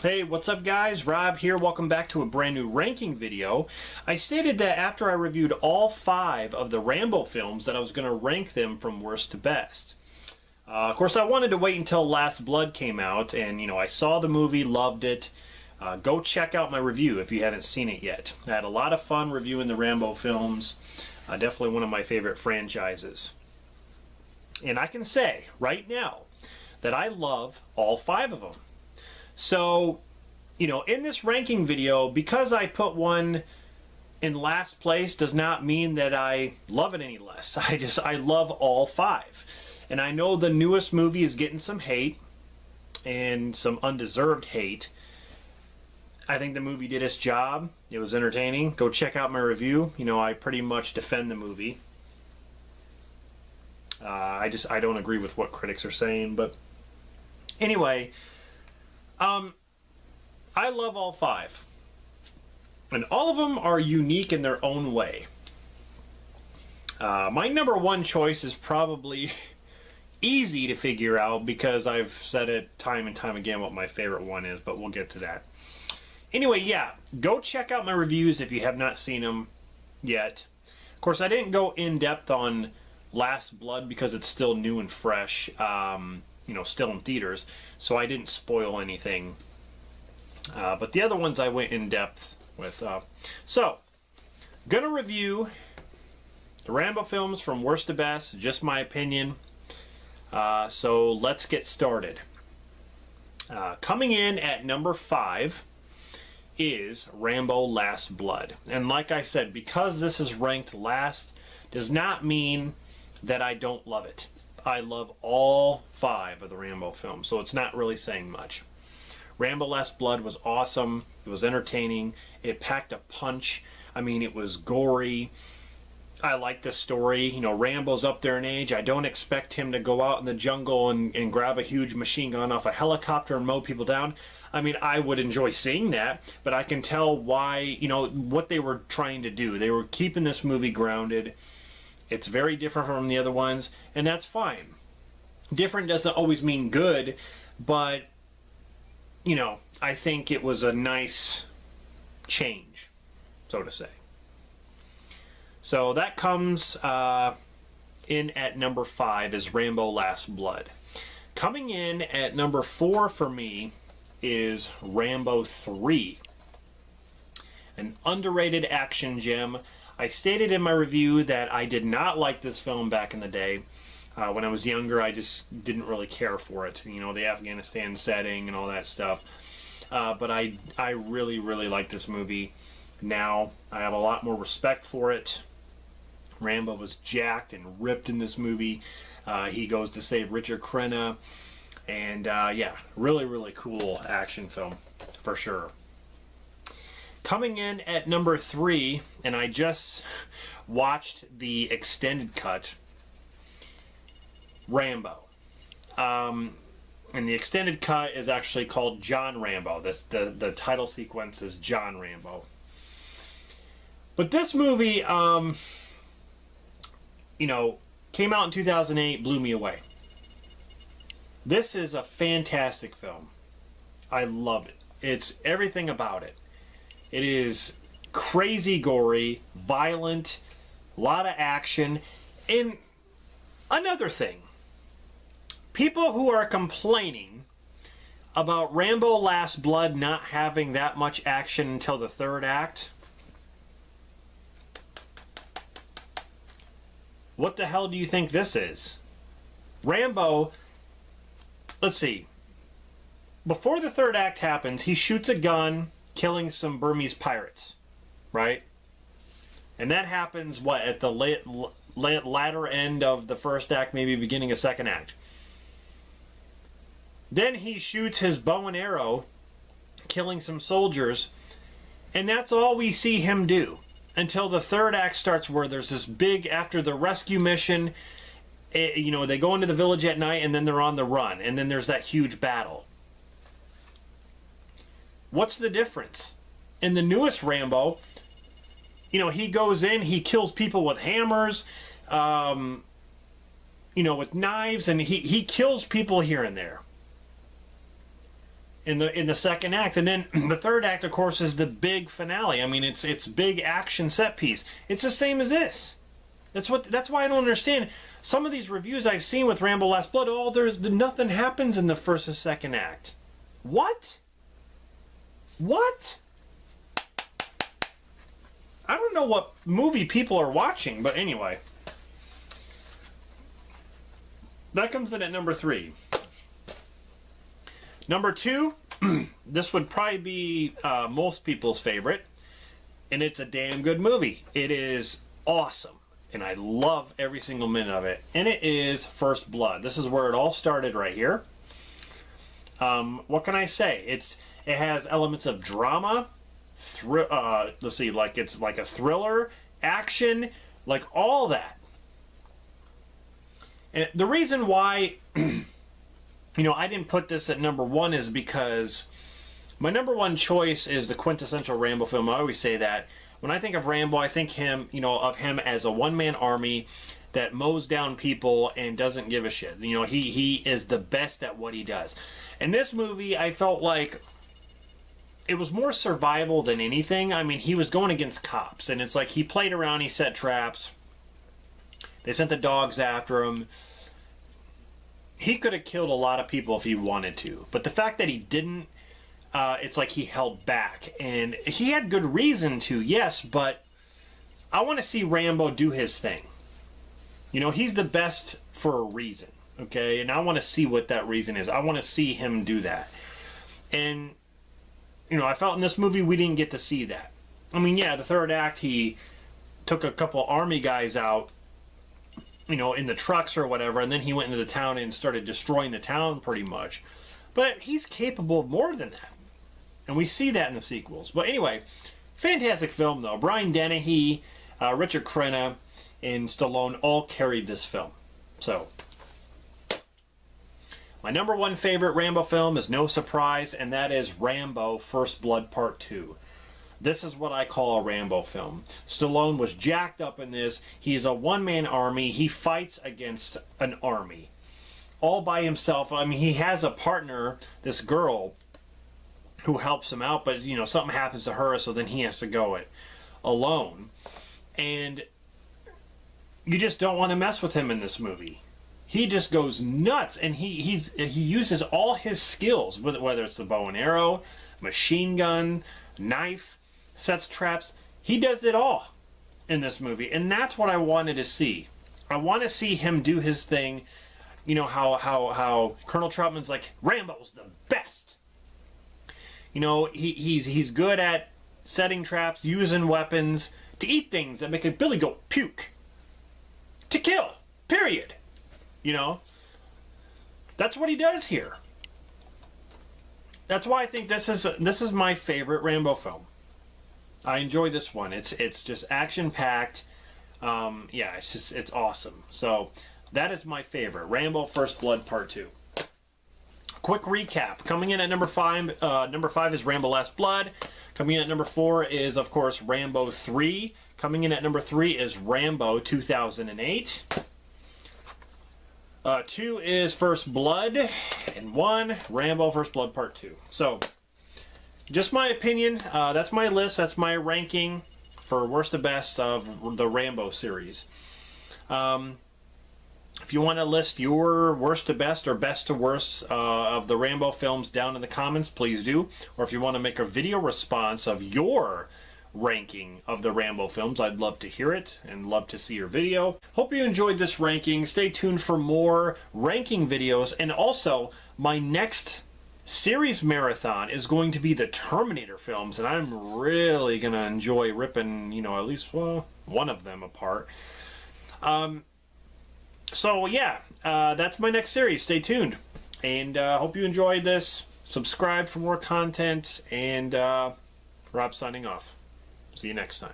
Hey, what's up guys? Rob here. Welcome back to a brand new ranking video. I stated that after I reviewed all 5 of the Rambo films that I was going to rank them from worst to best. Of course, I wanted to wait until Last Blood came out, and I saw the movie, loved it. Go check out my review if you haven't seen it yet. I had a lot of fun reviewing the Rambo films. Definitely one of my favorite franchises. And I can say right now that I love all 5 of them. So, in this ranking video, because I put one in last place does not mean that I love it any less. I love all 5. And I know the newest movie is getting some hate, and some undeserved hate. I think the movie did its job. It was entertaining. Go check out my review. I pretty much defend the movie. I don't agree with what critics are saying, but anyway, I love all 5. And all of them are unique in their own way. My number 1 choice is probably easy to figure out because I've said it time and time again what my favorite one is, but we'll get to that. Anyway, yeah, go check out my reviews if you have not seen them yet. Of course, I didn't go in depth on Last Blood because it's still new and fresh. Still in theaters, so I didn't spoil anything. But the other ones I went in depth with. So, gonna review the Rambo films from worst to best, just my opinion. So let's get started. Coming in at number 5 is Rambo Last Blood. And like I said, because this is ranked last, does not mean that I don't love it. I love all 5 of the Rambo films, so it's not really saying much. Rambo Last Blood was awesome. It was entertaining. It packed a punch. I mean, it was gory. I like the story. Rambo's up there in age. I don't expect him to go out in the jungle and grab a huge machine gun off a helicopter and mow people down. I mean, I would enjoy seeing that, but I can tell why, what they were trying to do. They were keeping this movie grounded. It's very different from the other ones, and that's fine. Different doesn't always mean good, but, I think it was a nice change, so to say. So that comes in at number 5 is Rambo Last Blood. Coming in at number 4 for me is Rambo 3. An underrated action gem. I stated in my review that I did not like this film back in the day. When I was younger, I just didn't really care for it. The Afghanistan setting and all that stuff. But I really, really like this movie now. I have a lot more respect for it. Rambo was jacked and ripped in this movie. He goes to save Richard Crenna. And yeah, really, really cool action film for sure. Coming in at number 3, and I just watched the extended cut, Rambo. And the extended cut is actually called John Rambo. The title sequence is John Rambo. But this movie, came out in 2008, blew me away. This is a fantastic film. I loved it. It's everything about it. It is crazy gory, violent, a lot of action. And another thing, people who are complaining about Rambo Last Blood not having that much action until the 3rd act, what the hell do you think this is? Rambo, let's see, before the 3rd act happens, he shoots a gun killing some Burmese pirates, right? And that happens, what, at the latter end of the 1st act, maybe beginning of 2nd act. Then he shoots his bow and arrow, killing some soldiers, and that's all we see him do until the 3rd act starts, where there's this big, after the rescue mission, they go into the village at night and then they're on the run, and then there's that huge battle. What's the difference? In the newest Rambo, he goes in, he kills people with hammers, with knives, and he kills people here and there. in the second act, and then the third act, of course, is the big finale. I mean, it's big action set piece. It's the same as this. That's why I don't understand some of these reviews I've seen with Rambo: Last Blood. Oh, nothing happens in the first and second act. What? What? I don't know what movie people are watching, but anyway. That comes in at number 3. Number 2, this would probably be most people's favorite, and it's a damn good movie. It is awesome, and I love every single minute of it, and it is First Blood. This is where it all started right here. What can I say? It has elements of drama, let's see, like it's like a thriller, action, like all that. And the reason why, you know, I didn't put this at number 1 is because my number 1 choice is the quintessential Rambo film. I always say that. When I think of Rambo, I think of him as a one-man army that mows down people and doesn't give a shit. You know, he is the best at what he does. In this movie, I felt like it was more survival than anything. I mean, he was going against cops, and it's like he played around, he set traps. They sent the dogs after him. He could have killed a lot of people if he wanted to, but the fact that he didn't, it's like he held back, and he had good reason to, yes, but I want to see Rambo do his thing. You know, he's the best for a reason, okay? And I want to see what that reason is. I want to see him do that. And, you know, I felt in this movie we didn't get to see that. I mean, yeah, the third act, he took a couple army guys out, you know, in the trucks or whatever, and then he went into the town and started destroying the town pretty much. But he's capable of more than that. And we see that in the sequels. But anyway, fantastic film, though. Brian Dennehy, Richard Crenna, and Stallone all carried this film. So, my number 1 favorite Rambo film is no surprise, and that is Rambo: First Blood Part 2. This is what I call a Rambo film. Stallone was jacked up in this. He's a one-man army. He fights against an army all by himself. I mean, he has a partner, this girl, who helps him out, but, you know, something happens to her, so then he has to go it alone. And you just don't want to mess with him in this movie. He just goes nuts, and he uses all his skills, whether it's the bow and arrow, machine gun, knife, sets traps. He does it all in this movie, and that's what I wanted to see. I want to see him do his thing. You know how Colonel Troutman's like, Rambo's the best. You know, he's good at setting traps, using weapons to eat things that make a billy goat puke. To kill. Period. You know, that's what he does here. That's why I think this is my favorite Rambo film. I enjoy this one. It's just action packed. Yeah, it's awesome. So that is my favorite, Rambo: First Blood Part 2. Quick recap. Coming in at number 5. Number 5 is Rambo: Last Blood. Coming in at number 4 is, of course, Rambo 3. Coming in at number 3 is Rambo 2008. 2 is First Blood, and 1, Rambo: First Blood Part 2. So, just my opinion. That's my list. That's my ranking for worst to best of the Rambo series. If you want to list your worst to best or best to worst of the Rambo films down in the comments, please do. Or if you want to make a video response of your ranking of the Rambo films, I'd love to hear it and love to see your video. Hope you enjoyed this ranking. Stay tuned for more ranking videos, and also my next series marathon is going to be the Terminator films, and I'm really gonna enjoy ripping, you know, at least one of them apart. So yeah, that's my next series. Stay tuned, and hope you enjoyed this. Subscribe for more content, and Rob signing off. See you next time.